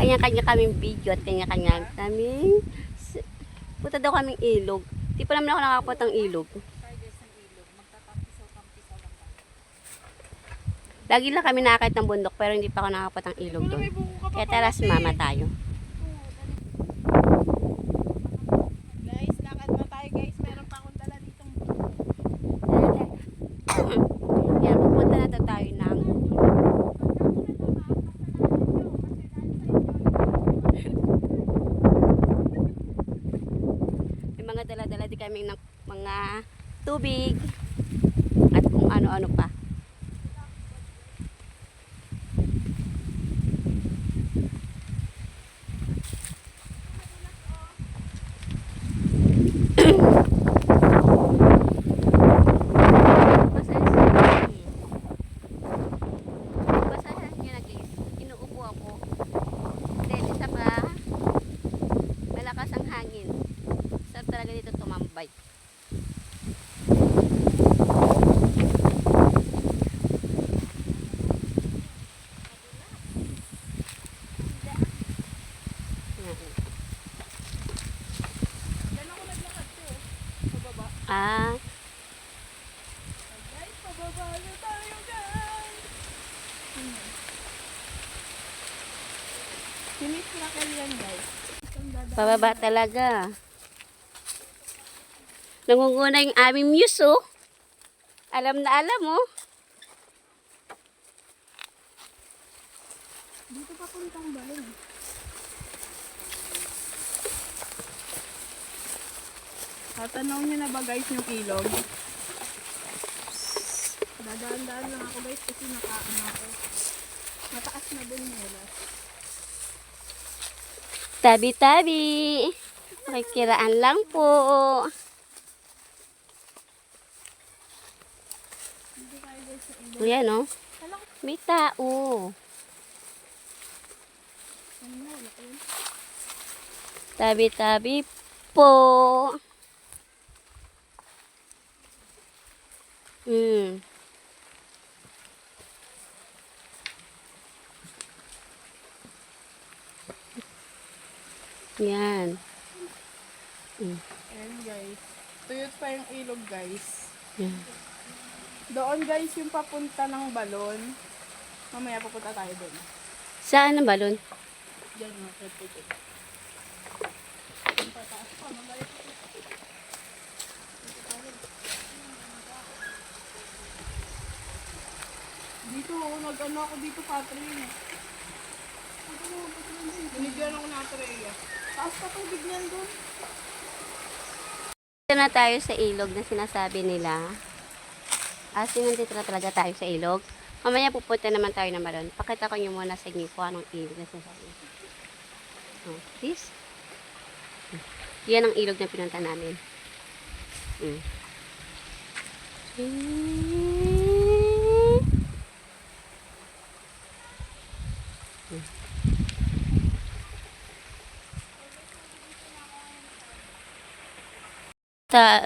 kanya-kanya kaming video at kanya-kanya kaming punta daw kaming ilog. Di pa naman ako nakakapunta ng ilog. Lagi lang kami nakakit ng bundok pero hindi pa ako nakakapunta ng ilog doon. Kaya tara sumama tayo. Guys, lakad na tayo guys. Meron pa akong dala ditong Yan, pupunta na tayo ng may mga dala-dala di kami ng mga tubig at kung ano-ano pa. Ah. guys, pababa na tayo guys. Sinis na yan guys. Pababa talaga. Nangunguna yung aming muse, oh. Alam na alam, oh. Dito papuntang balon. Tatanaw niyo na ba guys yung ilog? Dadaan-daan lang ako guys kasi nakaano ako. Mataas na dun nila. Tabi-tabi. Makikiraan lang po. Dito tayo guys sa ilog. O yan, oh. Hala ko. May tao. Ano na, wala ko yun. Tabi-tabi po. Yan. Ayan guys. Tuyot pa yung ilog guys. Yan. Doon guys yung papunta ng balon. Mamaya papunta tayo doon. Saan ang balon? Diyan mga kapatid. Yung pataas pa, magalit. Dito, nag-ano ako dito, Catherine. Binigyan ako na Atreya. Taas pa tubig niyan doon. Dito na tayo sa ilog na sinasabi nila. Nandito na talaga tayo sa ilog. Mamaya pupunta naman tayo ng balon. Pakita ko nyo muna sa inyo kung anong ilog na sinasabi. Oh, this. Yan ang ilog na pinunta namin.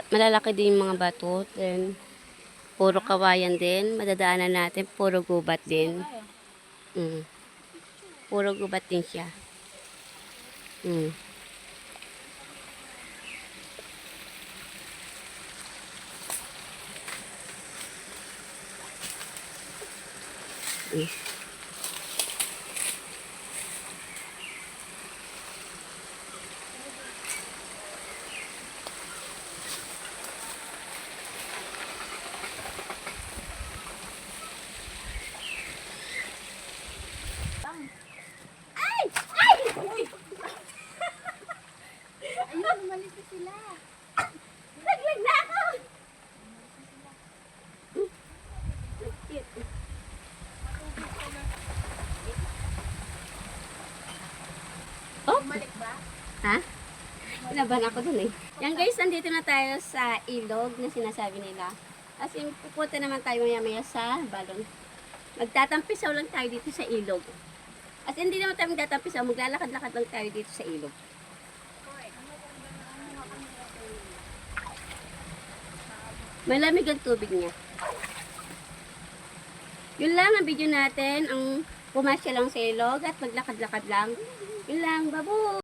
Malalaki din yung mga bato. Then, puro kawayan din. Madadaanan natin. Puro gubat din. Puro gubat din siya. Ayun, umalis na sila. Naglag na ako! Oh? Bumalik ba? Ha? Laban ako dun eh. Yan guys, nandito na tayo sa ilog na sinasabi nila. As in, pupunta naman tayo maya-maya sa balon. Magtatampisaw lang tayo dito sa ilog. As in, hindi naman tayo magtatampisaw. Maglalakad-lakad lang tayo dito sa ilog. Malamig ang tubig niya. Yun lang ang video natin. Ang pumasya lang sa ilog at maglakad-lakad lang. Yun lang, babu!